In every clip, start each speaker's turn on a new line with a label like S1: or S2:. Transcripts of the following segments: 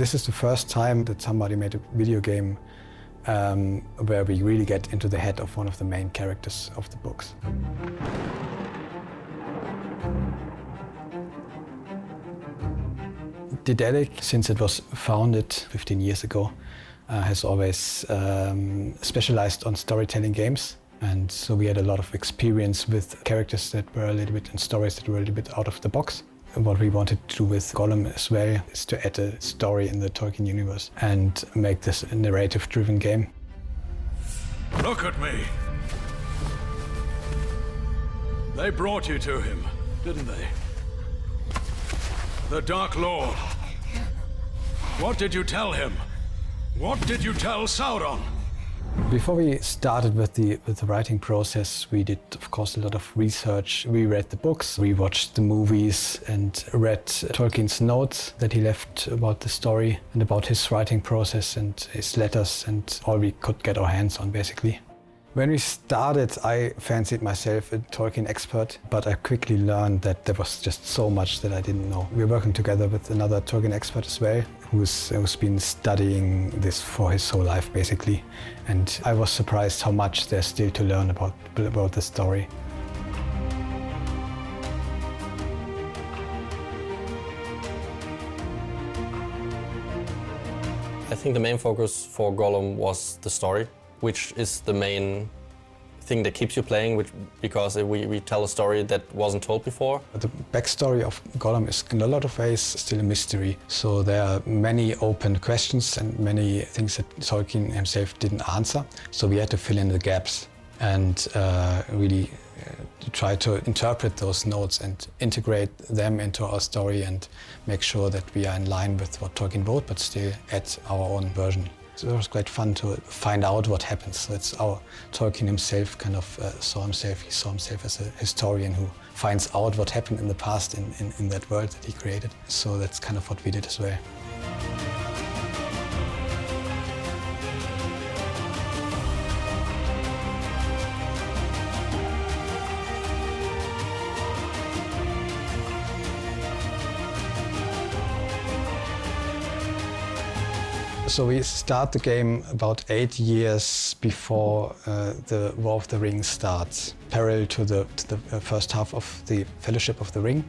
S1: This is the first time that somebody made a video game where we really get into the head of one of the main characters of the books. Daedalic, since it was founded 15 years ago, has always specialized on storytelling games. And so we had a lot of experience with characters that were a little bit, and stories that were a little bit out of the box. And what we wanted to do with Gollum as well is to add a story in the Tolkien universe and make this a narrative-driven game.
S2: Look at me! They brought you to him, didn't they? The Dark Lord. What did you tell him? What did you tell Sauron?
S1: Before we started with the writing process, we did, of course, a lot of research. We read the books, we watched the movies, and read Tolkien's notes that he left about the story and about his writing process and his letters and all we could get our hands on, basically. When we started, I fancied myself a Tolkien expert, but I quickly learned that there was just so much that I didn't know. We're working together with another Tolkien expert as well, who's been studying this for his whole life, basically. And I was surprised how much there's still to learn about the story.
S3: I think the main focus for Gollum was the story, which is the main thing that keeps you playing, because we tell a story that wasn't told before.
S1: The backstory of Gollum is in a lot of ways still a mystery. So there are many open questions and many things that Tolkien himself didn't answer. So we had to fill in the gaps and really try to interpret those notes and integrate them into our story and make sure that we are in line with what Tolkien wrote, but still add our own version. So it was quite fun to find out what happens. So it's our Tolkien himself kind of saw himself as a historian who finds out what happened in the past in that world that he created. So that's kind of what we did as well. So we start the game about 8 years before the War of the Ring starts, parallel to the first half of the Fellowship of the Ring,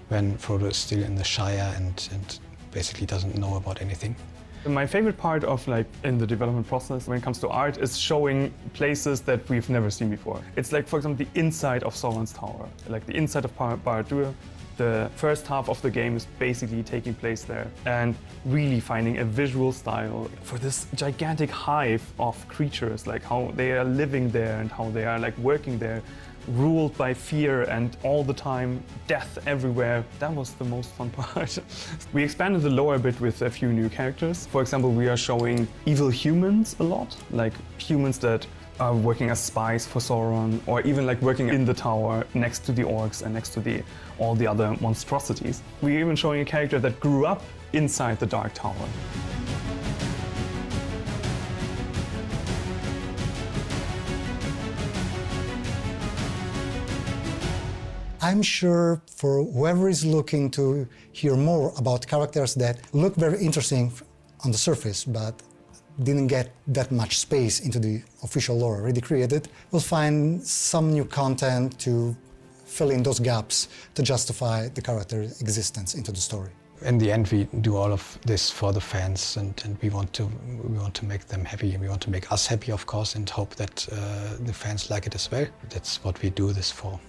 S1: when Frodo is still in the Shire and basically doesn't know about anything.
S4: My favorite part of in the development process when it comes to art is showing places that we've never seen before. It's like, for example, the inside of Sauron's tower, like the inside of Barad-dûr. The first half of the game is basically taking place there and really finding a visual style for this gigantic hive of creatures, like how they are living there and how they are working there, ruled by fear and all the time death everywhere. That was the most fun part. We expanded the lore a bit with a few new characters. For example, we are showing evil humans a lot, like humans that are working as spies for Sauron, or even working in the tower next to the orcs and next to all the other monstrosities. We're even showing a character that grew up inside the Dark Tower.
S5: I'm sure for whoever is looking to hear more about characters that look very interesting on the surface, but didn't get that much space into the official lore already created, will find some new content to fill in those gaps to justify the character's existence into the story.
S1: In the end, we do all of this for the fans, and we want to make them happy, and we want to make us happy, of course, and hope that the fans like it as well. That's what we do this for.